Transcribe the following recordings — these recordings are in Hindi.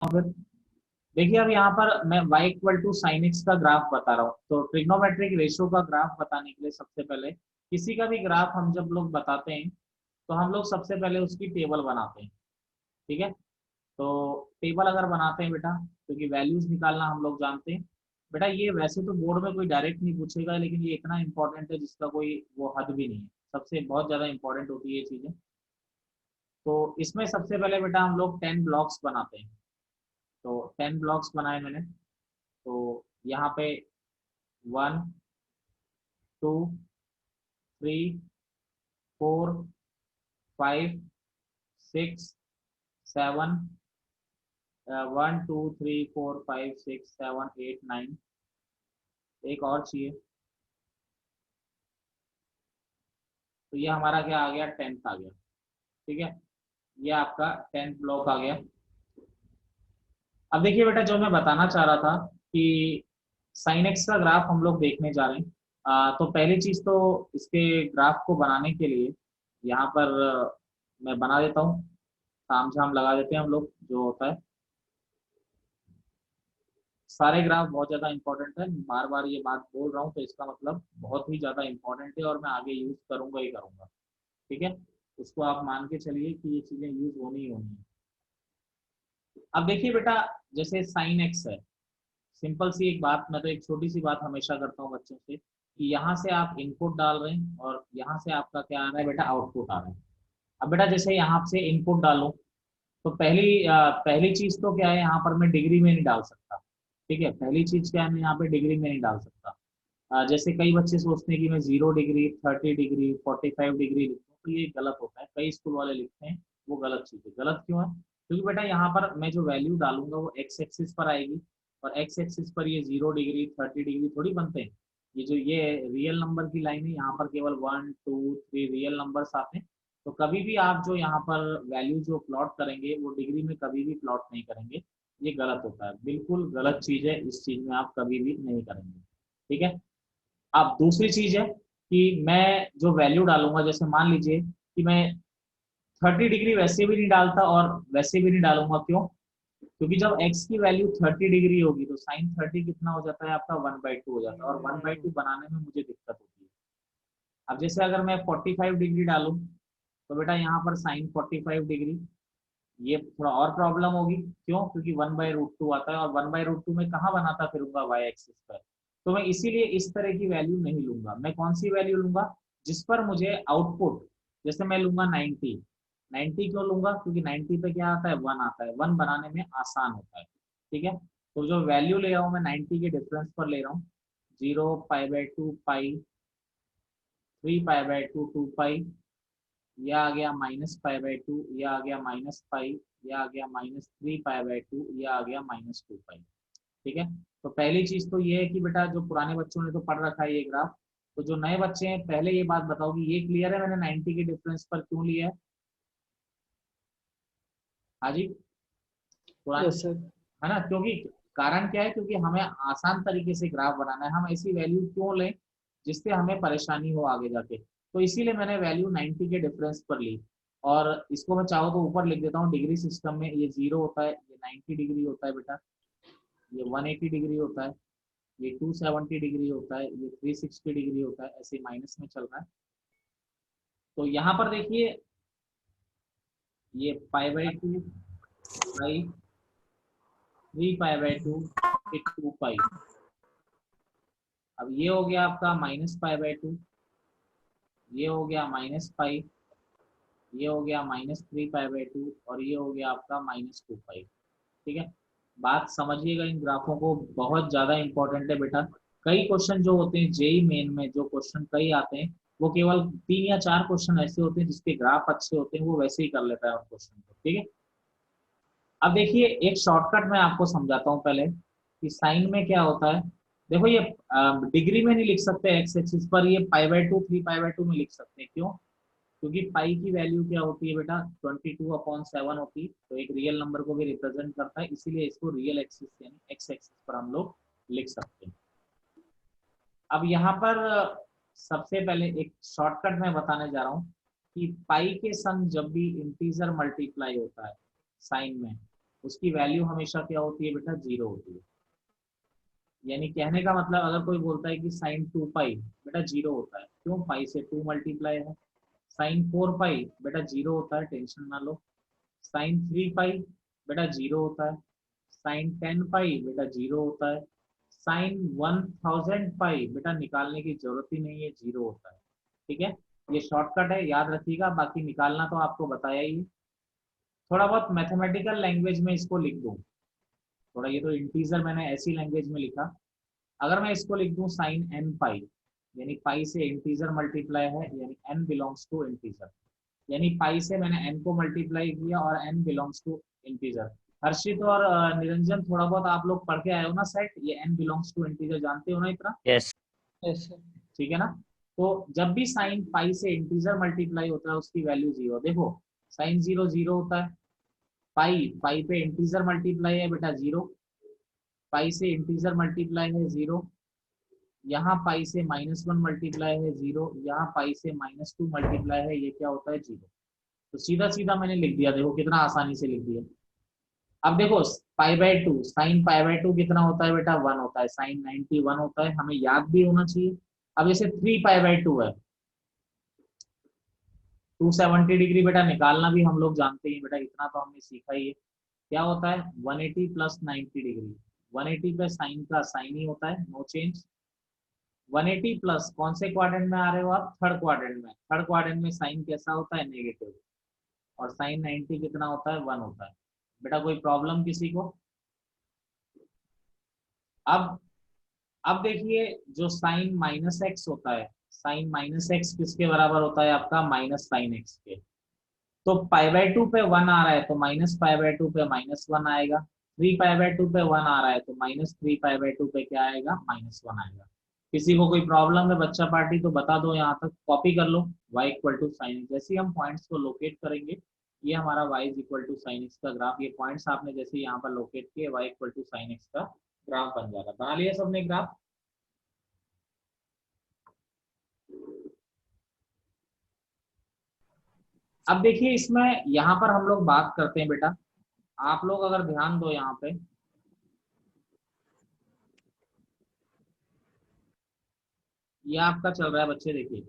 फिर देखिए, अब यहाँ पर मैं y equal to sine x का ग्राफ बता रहा हूँ। तो ट्रिग्नोमेट्रिक रेशियो का ग्राफ बताने के लिए सबसे पहले किसी का भी ग्राफ हम जब लोग बताते हैं तो हम लोग सबसे पहले उसकी टेबल बनाते हैं। ठीक है, तो टेबल अगर बनाते हैं बेटा, क्योंकि वैल्यूज निकालना हम लोग जानते हैं। बेटा ये वैसे तो बोर्ड में कोई डायरेक्ट नहीं पूछेगा, लेकिन ये इतना इंपॉर्टेंट है जिसका कोई वो हद भी नहीं है। सबसे बहुत ज्यादा इंपॉर्टेंट होती है ये चीजें। तो इसमें सबसे पहले बेटा हम लोग 10 ब्लॉक्स बनाते हैं। तो 10 ब्लॉक्स बनाए मैंने। तो यहाँ पे 1 2 3 4 5 6 7, 1 2 3 4 5 6 7 8 9। एक और चाहिए। तो ये हमारा क्या आ गया, 10th आ गया। ठीक है, ये आपका 10th ब्लॉक आ गया। अब देखिए बेटा, जो मैं बताना चाह रहा था कि साइन एक्स का ग्राफ हम लोग देखने जा रहे हैं। तो पहली चीज तो इसके ग्राफ को बनाने के लिए यहाँ पर मैं बना देता हूँ। ताम झाम लगा देते हैं हम लोग, जो होता है। सारे ग्राफ बहुत ज्यादा इंपॉर्टेंट है, बार बार ये बात बोल रहा हूँ तो इसका मतलब बहुत ही ज्यादा इंपॉर्टेंट है और मैं आगे यूज करूंगा ही करूंगा। ठीक है, उसको आप मान के चलिए कि ये चीजें यूज होनी ही होनी है। अब देखिए बेटा, जैसे साइन एक्स है, सिंपल सी एक बात, मैं तो एक छोटी सी बात हमेशा करता हूँ बच्चों से कि यहाँ से आप इनपुट डाल रहे हैं और यहाँ से आपका क्या आ रहा है बेटा, आउटपुट आ रहा है। अब बेटा जैसे यहाँ से इनपुट डालो, तो पहली चीज तो क्या है, यहाँ पर मैं डिग्री में नहीं डाल सकता। ठीक है, पहली चीज क्या है, मैं यहाँ पे डिग्री में नहीं डाल सकता। जैसे कई बच्चे सोचते हैं कि मैं 0 डिग्री, 30 डिग्री, 45 डिग्री लिखूँ, तो ये गलत होता है। कई स्कूल वाले लिखते हैं, वो गलत चीज है। गलत क्यों है? क्योंकि बेटा यहाँ पर मैं जो वैल्यू डालूंगा वो एक्स एक्सिस पर आएगी, और एक्स एक्सिस पर ये 0 डिग्री, 30 डिग्री थोड़ी बनते हैं। ये रियल नंबर की लाइन है, यहाँ पर केवल 1 2 3 रियल नंबर्स आते हैं। तो कभी भी आप जो यहाँ पर वैल्यू जो प्लॉट करेंगे वो डिग्री में कभी भी प्लॉट नहीं करेंगे। ये गलत होता है, बिल्कुल गलत चीज है। इस चीज में आप कभी भी नहीं करेंगे। ठीक है। अब दूसरी चीज है कि मैं जो वैल्यू डालूंगा, जैसे मान लीजिए कि मैं 30 डिग्री वैसे भी नहीं डालता और वैसे भी नहीं डालूंगा। क्यों? क्योंकि जब x की वैल्यू 30 डिग्री होगी तो साइन 30 कितना हो जाता है आपका, 1/2 हो जाता है, और 1/2 बनाने में मुझे दिक्कत होती है। अब जैसे अगर मैं 45 डिग्री डालूं, तो बेटा यहाँ पर साइन 45 डिग्री, ये थोड़ा और प्रॉब्लम होगी। क्यों? क्योंकि 1/√2 आता है, और 1/√2 में कहाँ बनाता फिरूंगा, वाई एक्सिस पर। तो मैं इसीलिए इस तरह की वैल्यू नहीं लूंगा। मैं कौन सी वैल्यू लूंगा? जिस पर मुझे आउटपुट, जैसे मैं लूंगा 90। 90 क्यों लूंगा? क्योंकि 90 पे क्या आता है, 1 आता है। 1 बनाने में आसान होता है। ठीक है, तो जो वैल्यू ले रहा हूँ मैं 90 के डिफरेंस पर ले रहा हूँ। 0 पाई/2 पाई, 3 पाई/2 2 पाई, यह आ गया -पाई/2, यह आ गया -पाई, यह आ गया -3 पाई/2, यह आ गया -2 पाई। ठीक है, तो पहली चीज तो ये है कि बेटा जो पुराने बच्चों ने तो पढ़ रखा है ये ग्राफ। तो जो नए बच्चे हैं, पहले ये बात बताओ कि ये क्लियर है मैंने 90 के डिफरेंस पर क्यों लिया है? हाँ जी, पुराने, यस सर। है ना? क्योंकि कारण क्या है, क्योंकि हमें आसान तरीके से ग्राफ बनाना है। हम ऐसी वैल्यू क्यों लें जिससे हमें परेशानी हो आगे जाके। तो इसीलिए मैंने वैल्यू 90 के डिफरेंस पर ली। और इसको मैं चाहूँ तो ऊपर लिख देता हूँ, डिग्री सिस्टम में ये 0 होता है, ये 90 डिग्री होता है बेटा, ये 180 डिग्री होता है, ये 270 डिग्री होता है, ये 360 डिग्री होता है, ऐसे माइनस में चल रहा है। तो यहाँ पर देखिए, ये पाई/2 पाई, 3 पाई/2, फिर 2 पाई। अब ये हो गया आपका -पाई/2, ये हो गया -पाई, ये हो गया -3 पाई/2, और ये हो गया आपका -2 पाई। ठीक है, बात समझिएगा इन ग्राफों को, बहुत ज्यादा इंपॉर्टेंट है बेटा। कई क्वेश्चन जो होते हैं जेई मेन में, जो क्वेश्चन कई आते हैं, वो केवल 3 या 4 क्वेश्चन ऐसे होते हैं जिसके ग्राफ अच्छे होते हैं, वो वैसे ही कर लेता है उन क्वेश्चन को। ठीक है, अब देखिए एक शॉर्टकट मैं आपको समझाता हूँ पहले कि साइन में क्या होता है। देखो ये डिग्री में नहीं लिख सकते एक्स एक्सिस पर, ये पाई/2 3 पाई/2 में लिख सकते हैं। क्यों? क्योंकि पाई की वैल्यू क्या होती है बेटा, 22/7 होती है। तो एक रियल नंबर को भी रिप्रेजेंट करता है, इसीलिए इसको रियल एक्सिस यानी एक्स एक्सिस पर हम लोग लिख सकते हैं। अब यहाँ पर सबसे पहले एक शॉर्टकट मैं बताने जा रहा हूँ कि पाई के संग जब भी इंटीजर मल्टीप्लाई होता है साइन में, उसकी वैल्यू हमेशा क्या होती है बेटा, 0 होती है। यानी कहने का मतलब अगर कोई बोलता है कि साइन 2 पाई बेटा 0 होता है, क्यों, पाई से 2 मल्टीप्लाई है। साइन 4 पाई बेटा 0 होता है, टेंशन ना लो। साइन 3 पाई बेटा 0 होता है। साइन 10 पाई बेटा 0 होता है। साइन 1000 पाई बेटा निकालने की जरूरत ही नहीं है, 0 होता है। ठीक है, ये शॉर्टकट है, याद रखिएगा, बाकी निकालना तो आपको बताया ही है। थोड़ा बहुत मैथमेटिकल लैंग्वेज में इसको लिख दूं, थोड़ा, ये तो इंटीजर मैंने ऐसी लैंग्वेज में लिखा। अगर मैं इसको लिख दूं साइन एन पाई, यानी पाई से इंटीजर मल्टीप्लाई है, यानी एन बिलोंग्स टू इंटीजर, यानी पाई से मैंने एन को मल्टीप्लाई किया और एन बिलोंग्स टू इंटीजर। हर्षित और निरंजन, थोड़ा बहुत आप लोग पढ़ के आए हो ना सेट, ये एन बिलोंग्स टू इंटीजर जानते हो ना इतना? Yes yes sir. ठीक है ना? तो जब भी साइन पाई से इंटीजर मल्टीप्लाई होता है उसकी वैल्यू 0, देखो साइन 0 0 होता है। पाई पाई पे इंटीजर मल्टीप्लाई है बेटा 0, पाई से इंटीजर मल्टीप्लाई है 0, यहाँ पाई से -1 मल्टीप्लाई है 0, यहाँ पाई से -2 मल्टीप्लाई है, ये क्या होता है, 0। तो सीधा सीधा मैंने लिख दिया, देखो कितना आसानी से लिख दिया। अब देखो π/2, साइन π/2 कितना होता है बेटा, 1 होता है, साइन 91 होता है, हमें याद भी होना चाहिए। अब जैसे 3π/2 है, 270 डिग्री बेटा निकालना भी हम लोग जानते हैं बेटा, इतना तो हमने सीखा ही है। क्या होता है, 180 + 90 डिग्री। 180 पे साइन का साइन ही होता है, नो चेंज। 180 प्लस कौन से क्वाड्रेंट में आ रहे हो आप, थर्ड क्वाड्रेंट में। थर्ड क्वाड्रेंट में साइन कैसा होता है, नेगेटिव। और साइन 90 कितना होता है, 1 होता है। बेटा कोई प्रॉब्लम किसी को? अब अब देखिए, जो साइन -x होता है, साइन -x किसके बराबर होता है आपका, माइनस साइन एक्स के। तो π/2 पे 1 आ रहा है, तो -π/2 पे -1 आएगा। 3π/2 पे 1 आ रहा है, तो -3π/2 पे क्या आएगा, -1 आएगा। किसी को कोई प्रॉब्लम है बच्चा पार्टी, तो बता दो, यहाँ तक कॉपी कर लो। y इक्वल टू साइन, जैसे ही हम पॉइंट्स को लोकेट करेंगे, ये हमारा y equal to sine x का ग्राफ, ये पॉइंट्स आपने जैसे यहाँ पर लोकेट किए, y equal to sine x का ग्राफ बन जाएगा। बना लिया सबने ग्राफ? अब देखिए इसमें यहाँ पर हम लोग बात करते हैं बेटा, आप लोग अगर ध्यान दो यहाँ पे, ये आपका चल रहा है बच्चे, देखिए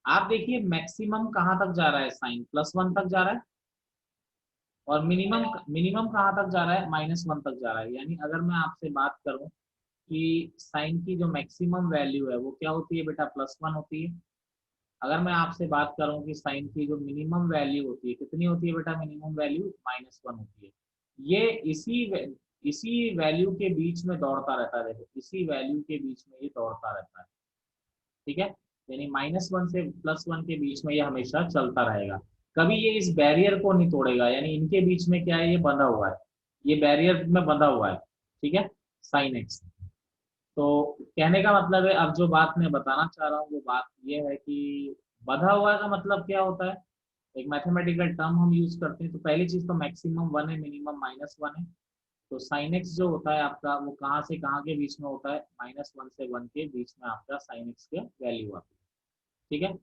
आप देखिए मैक्सिमम कहाँ तक जा रहा है, साइन +1 तक जा रहा है, और मिनिमम मिनिमम कहाँ तक जा रहा है, -1 तक जा रहा है। यानी अगर मैं आपसे बात करूं कि साइन की जो मैक्सिमम वैल्यू है वो क्या होती है बेटा, +1 होती है। अगर मैं आपसे बात करूं कि साइन की जो मिनिमम वैल्यू होती है, कितनी होती है बेटा, मिनिमम वैल्यू -1 होती है। ये इसी वैल्यू के बीच में दौड़ता रहता है, देखो इसी वैल्यू के बीच में ये दौड़ता रहता है। ठीक है, यानी -1 से +1 के बीच में ये हमेशा चलता रहेगा। कभी ये इस बैरियर को नहीं तोड़ेगा, यानी इनके बीच में क्या है, ये बंधा हुआ है, ये बैरियर में बंधा हुआ है। ठीक है, साइन एक्स। तो कहने का मतलब है, अब जो बात मैं बताना चाह रहा हूँ वो बात ये है कि बंधा हुआ का मतलब क्या होता है, एक मैथमेटिकल टर्म हम यूज करते हैं। तो पहली चीज तो मैक्सिमम 1 है, मिनिमम -1 है। तो साइन एक्स जो होता है आपका, वो कहाँ से कहाँ के बीच में होता है, -1 से 1 के बीच में आपका साइन एक्स के वैल्यू आती है। ठीक है,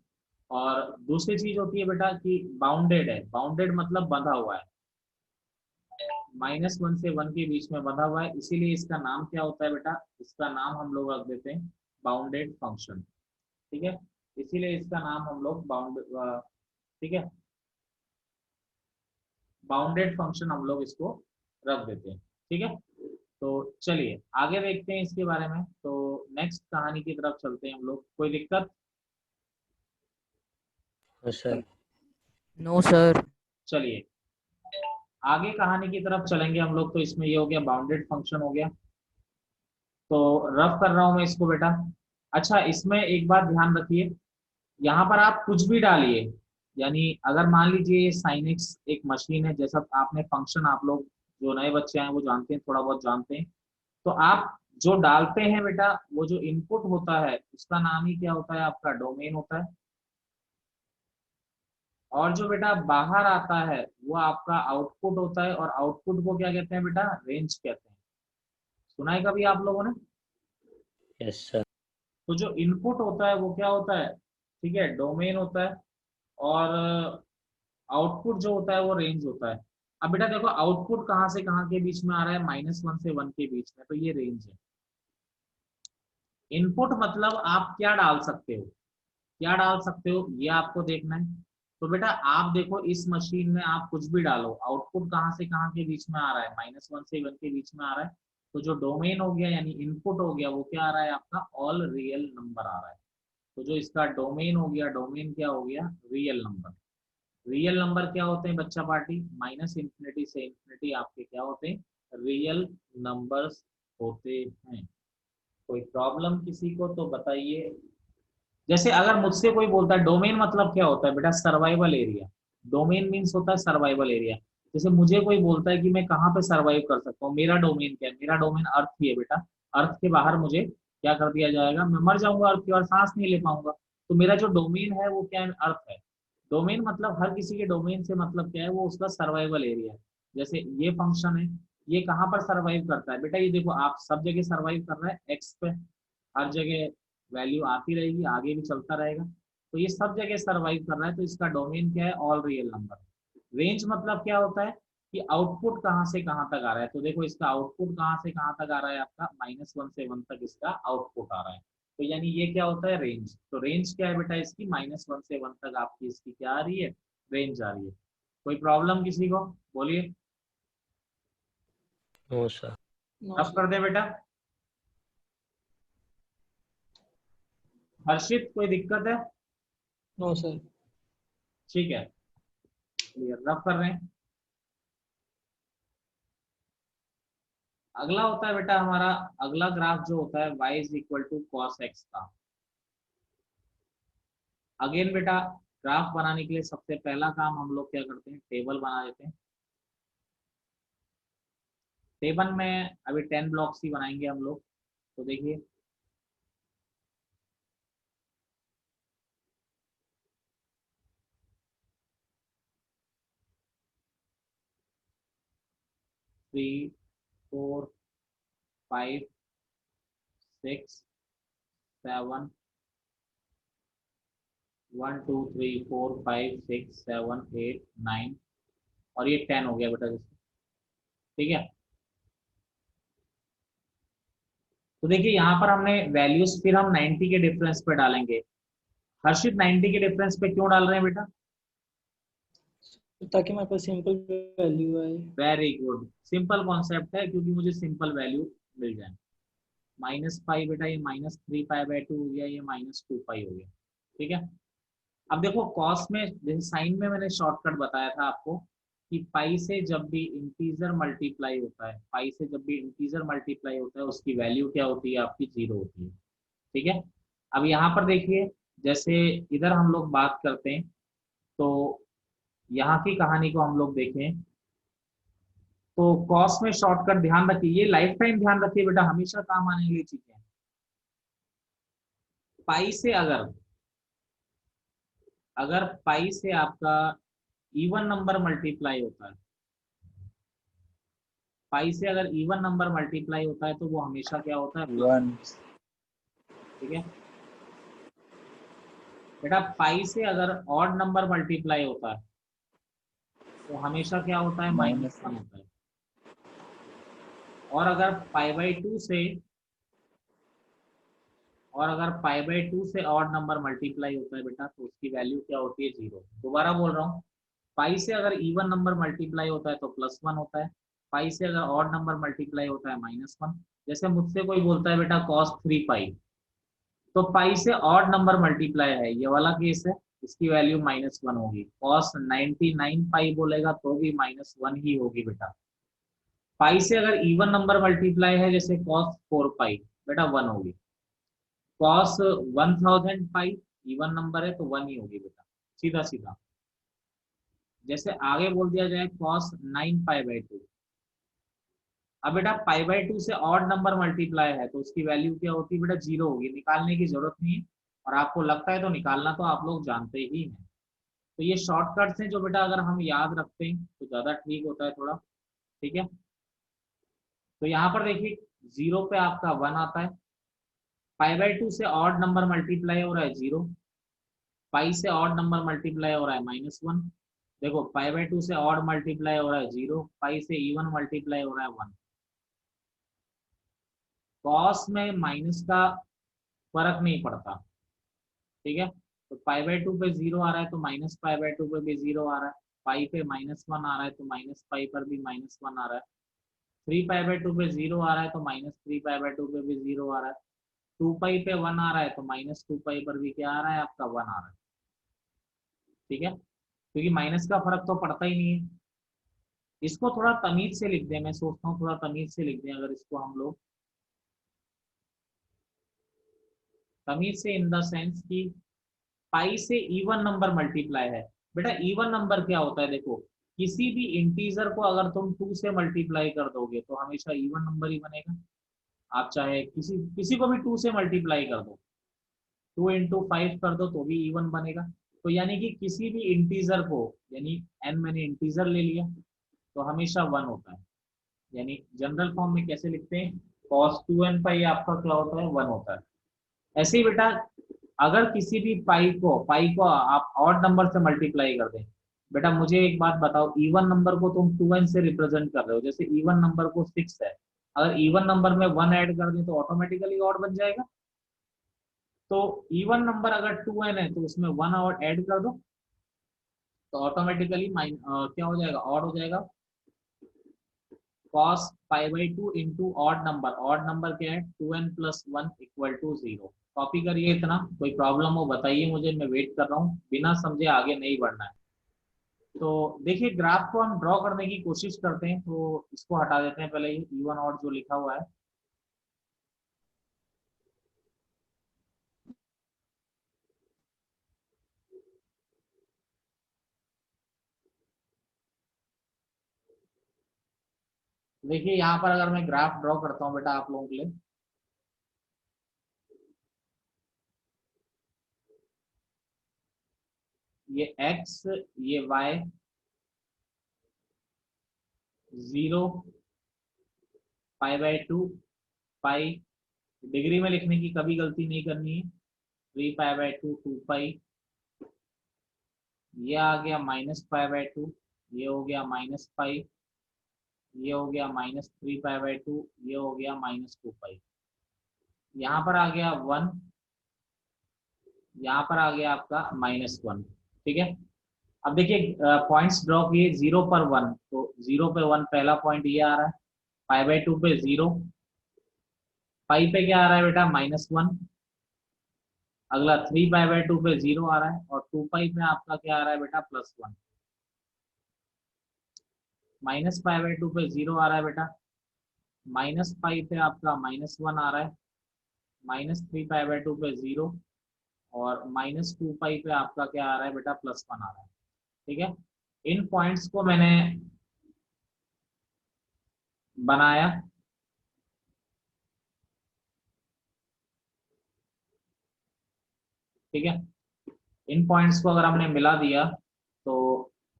और दूसरी चीज होती है बेटा कि बाउंडेड है, बाउंडेड मतलब बंधा हुआ है, -1 से 1 के बीच में बंधा हुआ है, इसीलिए इसका नाम क्या होता है बेटा, इसका नाम हम लोग रख देते हैं बाउंडेड फंक्शन। ठीक है, इसीलिए इसका नाम हम लोग ठीक है, बाउंडेड फंक्शन हम लोग इसको रख देते हैं। ठीक है, तो चलिए आगे देखते हैं इसके बारे में। तो नेक्स्ट कहानी की तरफ चलते हैं हम लोग, कोई दिक्कत? सर। No sir. चलिए आगे कहानी की तरफ चलेंगे हम लोग। तो इसमें ये हो गया, बाउंडेड फंक्शन हो गया। तो रफ कर रहा हूं मैं इसको बेटा। अच्छा, इसमें एक बात ध्यान रखिए, यहाँ पर आप कुछ भी डालिए, यानी अगर मान लीजिए ये साइन एक्स एक मशीन है, जैसा आपने फंक्शन, आप लोग जो नए बच्चे हैं वो जानते हैं, थोड़ा बहुत जानते हैं। तो आप जो डालते हैं बेटा, वो जो इनपुट होता है उसका नाम ही क्या होता है, आपका डोमेन होता है। और जो बेटा बाहर आता है वो आपका आउटपुट होता है, और आउटपुट को क्या कहते हैं बेटा, रेंज कहते हैं। सुना है कभी आप लोगों ने? Yes sir. तो जो इनपुट होता है वो क्या होता है, ठीक है, डोमेन होता है, और आउटपुट जो होता है वो रेंज होता है। अब बेटा देखो आउटपुट कहाँ से कहाँ के बीच में आ रहा है, -1 से 1 के बीच में, तो ये रेंज है। इनपुट मतलब आप क्या डाल सकते हो, क्या डाल सकते हो ये आपको देखना है। तो बेटा आप देखो इस मशीन में आप कुछ भी डालो, आउटपुट कहाँ से कहाँ के बीच में आ रहा है, -1 से 1 के बीच में आ रहा है। तो जो डोमेन हो गया यानी इनपुट हो गया वो क्या आ रहा है आपका, ऑल रियल नंबर आ रहा है। तो जो इसका डोमेन हो गया, डोमेन क्या हो गया, रियल नंबर। रियल नंबर क्या होते हैं बच्चा पार्टी, -∞ से इंफिनिटी आपके क्या होते हैं, रियल नंबर्स होते हैं। कोई प्रॉब्लम किसी को तो बताइए। जैसे अगर मुझसे कोई बोलता है डोमेन मतलब क्या होता है बेटा, सर्वाइवल एरिया। डोमेन मीन्स होता है सर्वाइवल एरिया। जैसे मुझे कोई बोलता है कि मैं कहाँ पे सर्वाइव कर सकता हूँ, मेरा डोमेन क्या है, मेरा डोमेन अर्थ ही है बेटा। अर्थ के बाहर मुझे क्या कर दिया जाएगा, मैं मर जाऊंगा अर्थ के बाहर, सांस नहीं ले पाऊंगा। तो मेरा जो डोमेन है वो क्या है, अर्थ है। डोमेन मतलब हर किसी के डोमेन से मतलब क्या है, वो उसका सर्वाइवल एरिया है। जैसे ये फंक्शन है, ये कहाँ पर सर्वाइव करता है बेटा, ये देखो आप सब जगह सर्वाइव कर रहा है एक्स पे, हर जगह वैल्यू आती रहेगी, आगे भी चलता रहेगा। तो ये सब जगह सर्वाइव कर रहा है, तो इसका डोमेन क्या है, ऑल रियल नंबर। रेंज मतलब क्या होता है कि आउटपुट कहाँ से कहाँ तक आ रहा है। तो देखो इसका आउटपुट कहाँ से कहाँ तक आ रहा है आपका, -1 से 1 तक इसका आउटपुट आ रहा है। तो यानी ये क्या होता है, रेंज। तो रेंज क्या है बेटा इसकी, -1 से 1 तक आपकी इसकी क्या आ रही है, रेंज आ रही है। कोई प्रॉब्लम किसी को, बोलिए। No sir. No, rough sir. कर दे बेटा। हर्षित कोई दिक्कत है, No, sir. ठीक है, क्लियर, रफ कर रहे हैं। अगला होता है बेटा हमारा, अगला ग्राफ जो होता है y is equal to cos x का। अगेन बेटा ग्राफ बनाने के लिए सबसे पहला काम हम लोग क्या करते हैं, टेबल बना देते हैं। टेबल में अभी 10 ब्लॉक्स ही बनाएंगे हम लोग। तो देखिए थ्री, 4, 5, 6, 7, 1 2 3 4 5 6 7 8 9, और ये 10 हो गया बेटा जैसे, ठीक है। तो देखिए यहाँ पर हमने वैल्यूज फिर हम 90 के डिफरेंस पे डालेंगे। हर्षित 90 के डिफरेंस पे क्यों डाल रहे हैं बेटा, ताकि मेरे पास सिंपल वैल्यू आए। वेरी गुड, सिंपल कॉन्सेप्ट है, क्योंकि मुझे सिंपल वैल्यू मिल जाए। -5 बेटा, ये -3π/2 हो गया, ये -2π हो गया, ठीक है। अब देखो कॉस में जैसे साइन में मैंने शॉर्टकट बताया था आपको कि पाई से जब भी इंटीजर मल्टीप्लाई होता है, पाई से जब भी इंटीजर मल्टीप्लाई होता है उसकी वैल्यू क्या होती है आपकी, 0 होती है, ठीक है। अब यहाँ पर देखिए, जैसे इधर हम लोग बात करते हैं, तो यहाँ की कहानी को हम लोग देखें, तो कॉस में शॉर्टकट ध्यान रखिए, ये लाइफ टाइम ध्यान रखिए बेटा, हमेशा काम आने वाली चीजें हैं। पाई से अगर अगर पाई से आपका इवन नंबर मल्टीप्लाई होता है, पाई से अगर इवन नंबर मल्टीप्लाई होता है तो वो हमेशा क्या होता है, प्लस, 1 ठीक है। बेटा पाई से अगर ऑड नंबर मल्टीप्लाई होता है तो हमेशा क्या होता है, -1 -1 होता है। और अगर π/2 से ऑड नंबर मल्टीप्लाई होता है बेटा, तो उसकी वैल्यू क्या होती है, 0। दोबारा बोल रहा हूँ, पाई से अगर इवन नंबर मल्टीप्लाई होता है तो +1 होता है, पाई से अगर ऑड नंबर मल्टीप्लाई होता है -1। जैसे मुझसे कोई बोलता है बेटा cos 3π, तो पाई से ऑड नंबर मल्टीप्लाई है, ये वाला केस है, इसकी वैल्यू -1 होगी। cos 99π बोलेगा तो भी -1 ही होगी बेटा। पाई से अगर इवन नंबर मल्टीप्लाई है, जैसे cos 4π, बेटा 1 होगी। cos 1000π इवन नंबर है तो 1 ही होगी बेटा, सीधा सीधा। जैसे आगे बोल दिया जाए cos 9π/2, अब बेटा π/2 से ऑड नंबर मल्टीप्लाई है तो उसकी वैल्यू क्या होती है बेटा, 0 होगी, निकालने की जरूरत नहीं है। और आपको लगता है तो निकालना तो आप लोग जानते ही हैं। तो ये शॉर्टकट्स हैं जो बेटा अगर हम याद रखते हैं तो ज्यादा ठीक होता है थोड़ा, ठीक है। तो यहाँ पर देखिए 0 पे आपका 1 आता है, π/2 से ऑड नंबर मल्टीप्लाई हो रहा है 0, पाई से ऑड नंबर मल्टीप्लाई हो रहा है -1। देखो पाई/2 से ऑड मल्टीप्लाई हो रहा है 0, पाई से इवन मल्टीप्लाई हो रहा है 1। कॉस में माइनस का फर्क नहीं पड़ता, ठीक है। तो पाई/2 पे 0 आ रहा है तो माइनस पाई/2 पे भी 0 आ रहा है, पाई पे -1 आ रहा है तो माइनस पाई पर भी -1 आ रहा है, 3 पाई/2 पे 0 आ रहा है तो -3 पाई/2 पे भी 0 आ रहा है, 2 पाई पे 1 आ रहा है तो -2 पाई पर भी क्या आ रहा है आपका 1 आ रहा है, ठीक है। क्योंकि माइनस का फर्क तो पड़ता ही नहीं है। इसको थोड़ा तमीज से लिख दें, मैं सोचता हूँ थोड़ा तमीज से लिख दें अगर इसको हम लोग, तमीज से इन द सेंस कि पाई से इवन नंबर मल्टीप्लाई है। बेटा इवन नंबर क्या होता है, देखो किसी भी इंटीजर को अगर तुम 2 से मल्टीप्लाई कर दोगे तो हमेशा इवन नंबर ही बनेगा। आप चाहे किसी किसी को भी 2 से मल्टीप्लाई कर दो, 2 × 5 कर दो तो भी इवन बनेगा। तो यानी कि किसी भी इंटीजर को, यानी n मैंने इंटीजर ले लिया तो हमेशा 1 होता है। यानी जनरल फॉर्म में कैसे लिखते हैं, cos 2n पाई आपका क्या होता है 1 होता है। ऐसे ही बेटा अगर किसी भी पाई को आप ऑड नंबर से मल्टीप्लाई कर दें, बेटा मुझे एक बात बताओ, इवन नंबर को तुम 2n से रिप्रेजेंट कर रहे हो, जैसे इवन नंबर को 6 है, अगर इवन नंबर में 1 ऐड कर दें तो ऑटोमेटिकली ऑड बन जाएगा। तो इवन नंबर अगर 2n है तो उसमें 1 और ऐड कर दो तो ऑटोमेटिकली क्या हो जाएगा, ऑड हो जाएगा। cos पाई/2 इंटू ऑड नंबर क्या है 2n + 1 = 0। कॉपी करिए, इतना कोई प्रॉब्लम हो बताइए मुझे, मैं वेट कर रहा हूँ, बिना समझे आगे नहीं बढ़ना है। तो देखिए ग्राफ को हम ड्रॉ करने की कोशिश करते हैं, तो इसको हटा देते हैं पहले, ये इवन ऑड जो लिखा हुआ है। देखिए यहाँ पर अगर मैं ग्राफ ड्रॉ करता हूँ बेटा आप लोगों के लिए, ये x, ये y, 0, पाई/2, पाई, डिग्री में लिखने की कभी गलती नहीं करनी है, 3 पाई/2 2 पाई, ये आ गया -पाई/2, ये हो गया -पाई, ये हो गया -3 पाई/2, ये हो गया -2 पाई, यहाँ पर आ गया 1, यहाँ पर आ गया आपका -1, ठीक है। अब देखिए पॉइंट्स ड्रॉ किए 0 पर 1, तो 0 पे 1 पहला पॉइंट ये आ रहा है, पाई/2 पे 0, पाई पे क्या आ रहा है बेटा -1, अगला 3 पाई/2 पे 0 आ रहा है, और 2 पाई पे आपका क्या आ रहा है बेटा +1, -पाई/2 पे 0 आ रहा है बेटा, -पाई पे आपका -1 आ रहा है, -3 पाई/2 पे 0, और -2 पाई पे आपका क्या आ रहा है बेटा +1 आ रहा है, ठीक है। इन पॉइंट्स को मैंने बनाया, ठीक है। इन पॉइंट्स को अगर हमने मिला दिया तो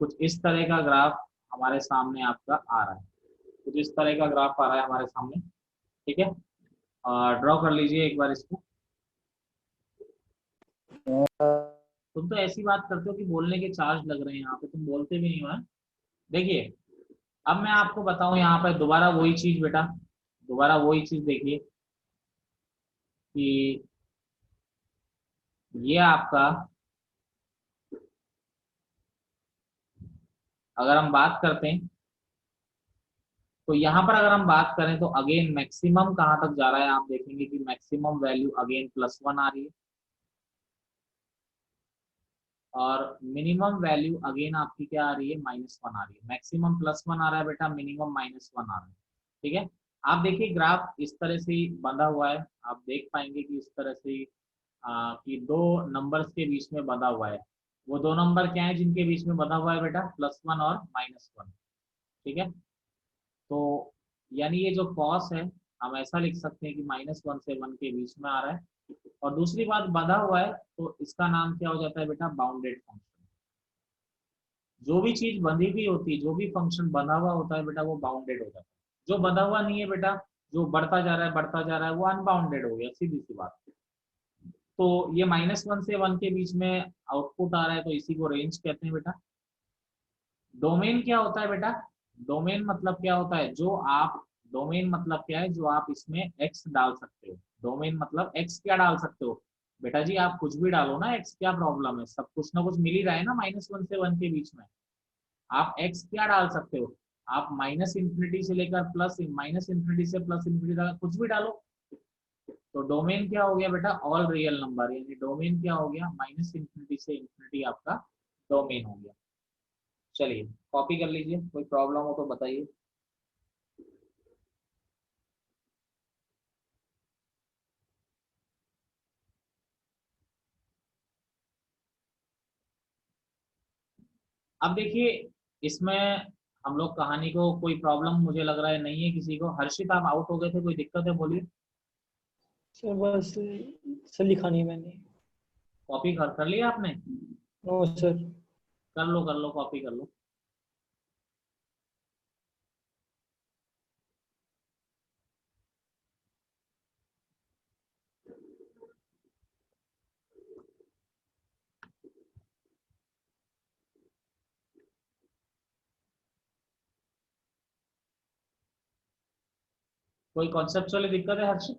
कुछ इस तरह का ग्राफ हमारे सामने आपका आ रहा है, कुछ इस तरह का ग्राफ आ रहा है हमारे सामने, ठीक है। ड्रॉ कर लीजिए एक बार इसको। तुम तो ऐसी बात करते हो कि बोलने के चार्ज लग रहे हैं, यहाँ पे तुम बोलते भी नहीं हो, हैं? देखिए अब मैं आपको बताऊं यहाँ पे दोबारा वही चीज बेटा, दोबारा वही चीज देखिए कि ये आपका, अगर हम बात करते हैं तो यहाँ पर अगर हम बात करें तो अगेन मैक्सिमम कहाँ तक जा रहा है, आप देखेंगे कि मैक्सिमम वैल्यू अगेन +1 आ रही है, और मिनिमम वैल्यू अगेन आपकी क्या आ रही है -1 आ रही है। मैक्सिमम +1 आ रहा है बेटा, मिनिमम -1 आ रहा है, ठीक है। आप देखिए ग्राफ इस तरह से बंधा हुआ है, आप देख पाएंगे कि इस तरह से कि दो नंबर्स के बीच में बंधा हुआ है। वो दो नंबर क्या है जिनके बीच में बंधा हुआ है बेटा, +1 और -1, ठीक है। तो यानी ये जो कॉस है हम ऐसा लिख सकते हैं कि -1 से 1 के बीच में आ रहा है, और दूसरी बात बंधा हुआ है तो इसका नाम क्या हो जाता है बेटा, बाउंडेड फंक्शन। जो भी चीज बंधी हुई होती है, जो भी फंक्शन बंधा हुआ होता है बेटा वो बाउंडेड हो जाता है। जो बंधा हुआ नहीं है बेटा, जो बढ़ता जा रहा है बढ़ता जा रहा है, वो अनबाउंडेड हो गया, सीधी सी बात। तो ये -1 से 1 के बीच में आउटपुट आ रहा है, तो इसी को रेंज कहते हैं बेटा। डोमेन क्या होता है बेटा? डोमेन मतलब क्या होता है, जो आप, डोमेन मतलब क्या है, जो आप इसमें x डाल सकते हो। डोमेन मतलब x क्या डाल सकते हो बेटा जी? आप कुछ भी डालो ना, x क्या प्रॉब्लम है, सब कुछ ना कुछ मिल ही रहा है ना -1 से 1 के बीच में। आप x क्या डाल सकते हो? आप -∞ से लेकर प्लस, -∞ से +∞ तक कुछ भी डालो। तो डोमेन क्या हो गया बेटा? ऑल रियल नंबर, यानी डोमेन क्या हो गया? -∞ से ∞ आपका डोमेन हो गया। चलिए कॉपी कर लीजिए, कोई प्रॉब्लम हो तो बताइए। अब देखिए, इसमें हम लोग कहानी को, कोई प्रॉब्लम मुझे लग रहा है नहीं है किसी को। हर्षित आप आउट हो गए थे, कोई दिक्कत है बोलिए। सर बस सर लिखा नहीं मैंने। कॉपी कर लिया आपने? No sir. कर लो कॉपी कर लो। कोई कॉन्सेप्चुअली दिक्कत है हर्षित?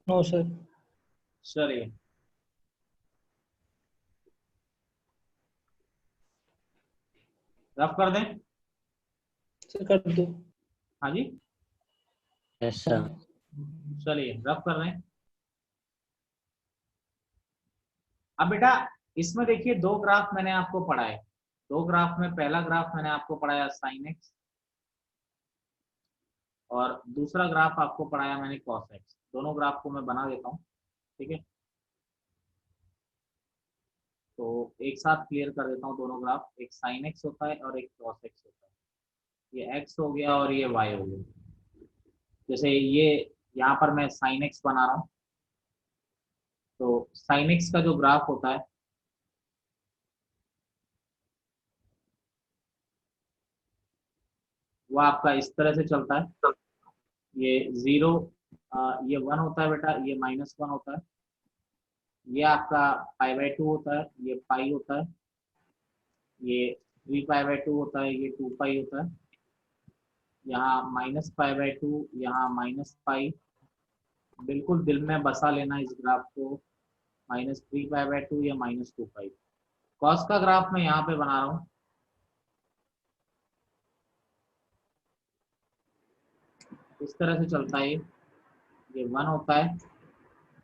No sir. चलिए, रफ कर दें? सर कर दो। हाँ जी, यस सर। चलिए रफ कर रहे हैं। अब बेटा, इसमें देखिए दो ग्राफ मैंने आपको पढ़ाए। दो ग्राफ में पहला ग्राफ मैंने आपको पढ़ाया साइन एक्स, और दूसरा ग्राफ आपको पढ़ाया मैंने कॉस एक्स। दोनों ग्राफ को मैं बना देता हूँ, ठीक है? तो एक साथ क्लियर कर देता हूँ दोनों ग्राफ। एक साइन एक्स होता है और एक कॉस एक्स होता है। ये एक्स हो गया और ये वाई हो गया। जैसे ये यहाँ पर मैं साइन एक्स बना रहा हूँ, तो साइन एक्स का जो ग्राफ होता है वो आपका इस तरह से चलता है। ये 0, ये 1 होता है बेटा, ये -1 होता है। ये आपका π/2 होता है, ये पाई होता है। ये 3π/2 होता है, ये 2 पाई होता है। यहाँ -π/2, यहाँ -पाई। बिल्कुल दिल में बसा लेना इस ग्राफ को, -3π/2 या -2 पाई। कॉस का ग्राफ मैं यहाँ पे बना रहा हूँ, इस तरह से चलता है। ये 1 होता है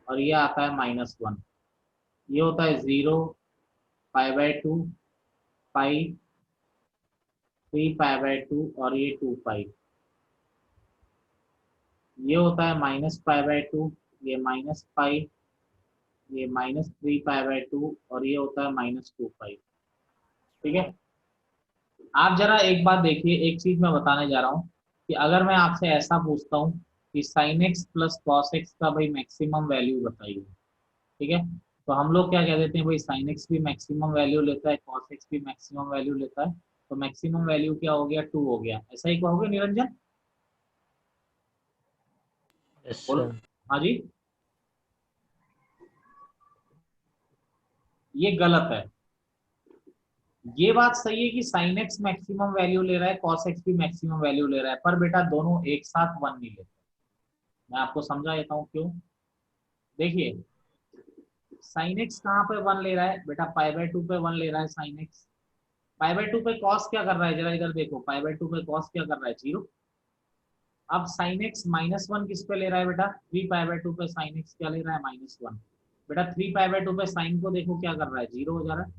और ये आता है -1। ये होता है 0, π/2, पाई, 3π/2 और ये 2 पाई। ये होता है -π/2, ये -पाई, ये -3π/2 और ये होता है -2 पाई। ठीक है? आप जरा एक बात देखिए, एक चीज मैं बताने जा रहा हूँ कि अगर मैं आपसे ऐसा पूछता हूँ कि sine x plus cos x का भाई मैक्सिमम वैल्यू बताइए, ठीक है? तो हम लोग क्या कह देते हैं भाई, साइन एक्स भी मैक्सिमम वैल्यू लेता है, कॉस एक्स भी मैक्सिमम वैल्यू लेता है। तो मैक्सिमम वैल्यू क्या हो गया? 2 हो गया। ऐसा ही कहोगे निरंजन? यस बोलो। सर। हाँ जी, ये गलत है। ये बात सही है कि साइन एक्स मैक्सिमम वैल्यू ले रहा है, कॉस एक्स भी मैक्सिमम वैल्यू ले रहा है, पर बेटा दोनों एक साथ 1 नहीं लेते। मैं आपको समझा देता हूँ क्यों। देखिए, साइन एक्स कहाँ पे 1 ले रहा है बेटा? π/2 पे 1 ले रहा है साइन एक्स। π/2 पे कॉस क्या कर रहा है? जरा इधर देखो, π/2 पे कॉस क्या कर रहा है? 0। अब साइन एक्स -1 किस पे ले रहा है बेटा? 3π/2 पे साइन एक्स क्या ले रहा है? -1। बेटा 3π/2 पे साइन को देखो क्या कर रहा है? 0 हो जा रहा है।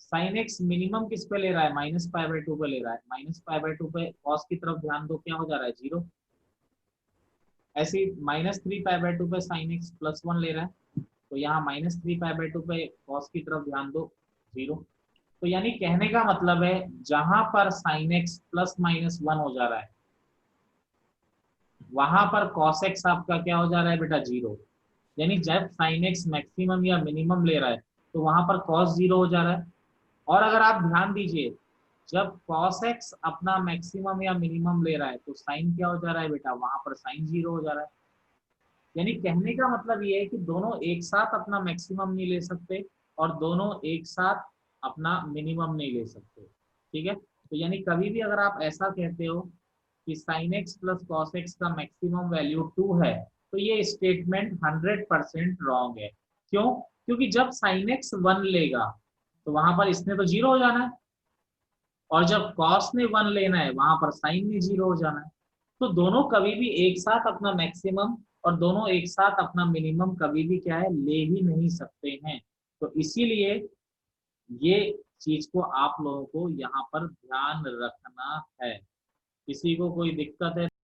साइन एक्स मिनिमम किस पे ले रहा है? -π/2 पे ले रहा है। -π/2 पे कॉस की तरफ ध्यान दो, क्या हो जा रहा है? 0। ऐसे ही -3π/2 पे साइन एक्स +1 ले रहा है, तो यहाँ -3π/2 पे कॉस की तरफ ध्यान दो, 0। तो यानी कहने का मतलब है, जहां पर साइन एक्स +-1 हो जा रहा है, वहां पर कॉस एक्स आपका क्या हो जा रहा है बेटा? 0। यानी जब साइन एक्स मैक्सिमम या मिनिमम ले रहा है, तो वहां पर कॉस 0 हो जा रहा है। और अगर आप ध्यान दीजिए, जब cos x अपना मैक्सिमम या मिनिमम ले रहा है, तो साइन क्या हो जा रहा है बेटा? वहां पर साइन 0 हो जा रहा है। यानी कहने का मतलब ये है कि दोनों एक साथ अपना मैक्सिमम नहीं ले सकते और दोनों एक साथ अपना मिनिमम नहीं ले सकते। ठीक है, तो यानी कभी भी अगर आप ऐसा कहते हो कि sine x plus cos x का मैक्सिमम वैल्यू 2 है, तो ये स्टेटमेंट 100% रॉन्ग है। क्यों? क्योंकि जब साइन एक्स 1 लेगा तो वहां पर इसने तो 0 हो जाना है, और जब कॉस ने 1 लेना है वहां पर साइन ने 0 हो जाना है। तो दोनों कभी भी एक साथ अपना मैक्सिमम और दोनों एक साथ अपना मिनिमम कभी भी क्या है, ले ही नहीं सकते हैं। तो इसीलिए ये चीज को आप लोगों को यहाँ पर ध्यान रखना है। किसी को कोई दिक्कत है